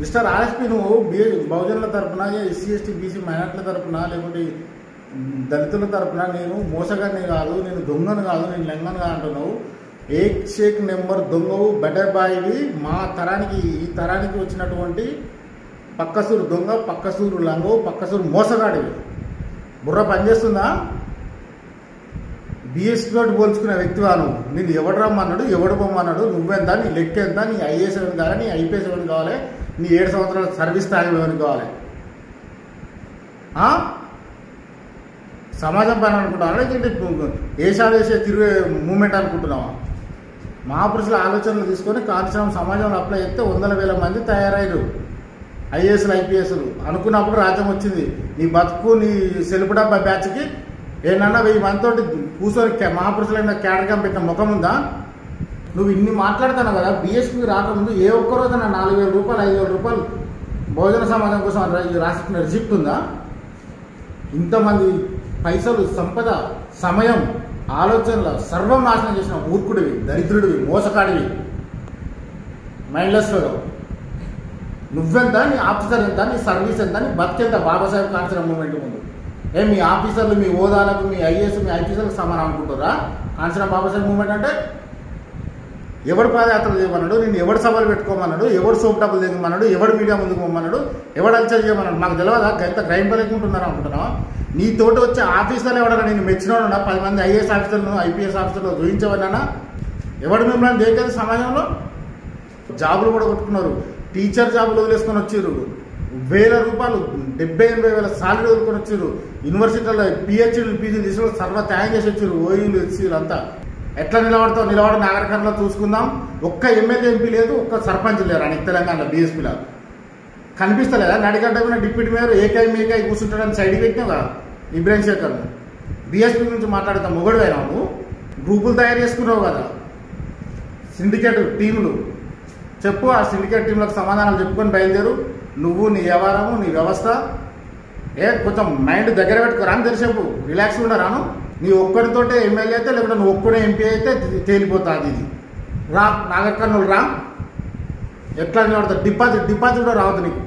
Mister RSP నువ్వు బహుజనుల తరపున ఎస్సీ ఎస్టీ బీసీ మైనార్టీల తరపున లేకుంటే దళితుల తరపున నేను మోసగాన్ని కాదు, నేను దొంగను కాదు, నేను లెంగను కాదు అంటున్నావు. ఏక్ షేక్ నెంబర్ దొంగవు, బెటర్ బాయ్వి. మా తరానికి ఈ తరానికి వచ్చినటువంటి పక్కసూరు దొంగ, పక్కసూరు లంగవు, పక్కసూరు మోసగాడివి. బుర్ర పనిచేస్తుందా? బీఎస్పీ తోటి పోల్చుకునే వ్యక్తివా నువ్వు? నేను ఎవడు రమ్మన్నాడు, ఎవడు బొమ్మన్నాడు, నువ్వెంత, నీ లెక్క ఎంత, నీ ఐఏఎస్ ఎవరికి కావాలి, నీ ఐపీఎస్ ఎవరికి కావాలి, నీ 7 సంవత్సరాల సర్వీస్ తాగి ఎవరికి కావాలి? సమాజం పని అనుకుంటున్నావా, లేదంటే వేసే తిరిగే మూమెంట్ అనుకుంటున్నావా? మహాపురుషుల ఆలోచనలు తీసుకొని కాల్చడం సమాజంలో అప్లై చేస్తే 100,000 మంది తయారయ్యారు ఐఏఎస్లు ఐపీఎస్లు. అనుకున్నప్పుడు రాజ్యం వచ్చింది. నీ బతుకు నీ సెలుపు డబ్బా బ్యాచ్కి ఏమన్నా 1000 మందితో కూర్చొని మహాపురుషులైన క్యాడర్గా పెట్టిన ముఖం ఉందా? నువ్వు ఇన్ని మాట్లాడుతున్నావు కదా. బీఎస్పీ రాకముందు ఏ ఒక్క రోజున 4,000 రూపాయలు 5,000 రూపాయలు బహుజన సమాజం కోసం రాసుకున్న రిసిప్ట్ ఉందా? ఇంతమంది పైసలు, సంపద, సమయం, ఆలోచనల సర్వం నాశనం చేసిన మూర్ఖుడివి, దరిద్రుడివి, మోసకాడివి, మైండ్లెస్ ఫెలో. నువ్వెంత, నీ ఆఫీసర్ ఎంత, నీ సర్వీస్ ఎంత, నీ బతికెంత? బాబాసాహెబ్ కాన్సర్ మూమెంట్ ముందు మీ ఆఫీసర్లు, మీ హోదాలకు, మీ ఐఏఎస్, మీ ఐపీఎస్లకు సమానం అనుకుంటారా? కాన్సర్ బాబాసాహెబ్ మూమెంట్ అంటే ఎవడు పాదయాత్రలు చేయమన్నాడు, నేను ఎవడు సభలు పెట్టుకోమన్నాడు, ఎవడు సోప్ డబ్బులు దిగమన్నాడు, ఎవడు మీడియా ముందుకు పోమన్నాడు, ఎవడు అల్చర్ చేయమన్నాడు? మాకు తెలియదా? ఎంత క్రైమ్ పలుకుంటున్నారు అనుకుంటున్నావా? నీతోటి వచ్చే ఆఫీసర్లు ఎవడన్నా నేను మెచ్చినోడన్నా? 10 మంది ఐఏఎస్ ఆఫీసర్లు, ఐపీఎస్ ఆఫీసర్లు చూపించవన్నా? ఎవడు మిమ్మల్ని దేకేది సమాజంలో? జాబులు కూడా కొట్టుకున్నారు. టీచర్ జాబులు వదిలేసుకొని వచ్చారు. 1,000 రూపాయలు 70,000-80,000 సాలరీ వదులుకొని వచ్చారు. యూనివర్సిటీలో పిహెచ్డీలు పీజీలు తీసుకొని సర్వ త్యాగం చేసి వచ్చారు. ఓయూలు ఎస్సీలు అంతా. ఎట్లా నిలబడతావు? నిలబడి నాగరికంలో చూసుకుందాం. ఒక్క ఎమ్మెల్యే ఎంపీ లేదు, ఒక్క సర్పంచ్ లేరు అని తెలంగాణలో బీఎస్పీలో. కనిపిస్తలేదా? నడిగడ్డ మీద డిప్యూటీ మేయర్ ఏకై కూర్చుంటాడని సైడ్ పెట్టినావు కదా ఇబ్రాహిం శేఖర్. బీఎస్పీ గురించి మాట్లాడతాం. మొగడువైనా నువ్వు గ్రూపులు తయారు చేసుకున్నావు కదా, సిండికేట్ టీములు. చెప్పు, ఆ సిండికేట్ టీంలకు సమాధానాలు చెప్పుకొని బయలుదేరు. నువ్వు, నీ వ్యవహారము, నీ వ్యవస్థ. కొంచెం మైండ్ దగ్గర పెట్టుకోరాను, తెలిసేపు రిలాక్స్ ఉండరాను. నీ ఒక్కడితోటే ఎమ్మెల్యే అయితే, లేకుంటే నువ్వు ఒక్కడే ఎంపీ అయితే తేలిపోతుంది. ఇది రా నాగక్కర్నూలు రా. ఎట్లా నిలబడతావు? డిపాజిట్ కూడా రావద్దు నీకు.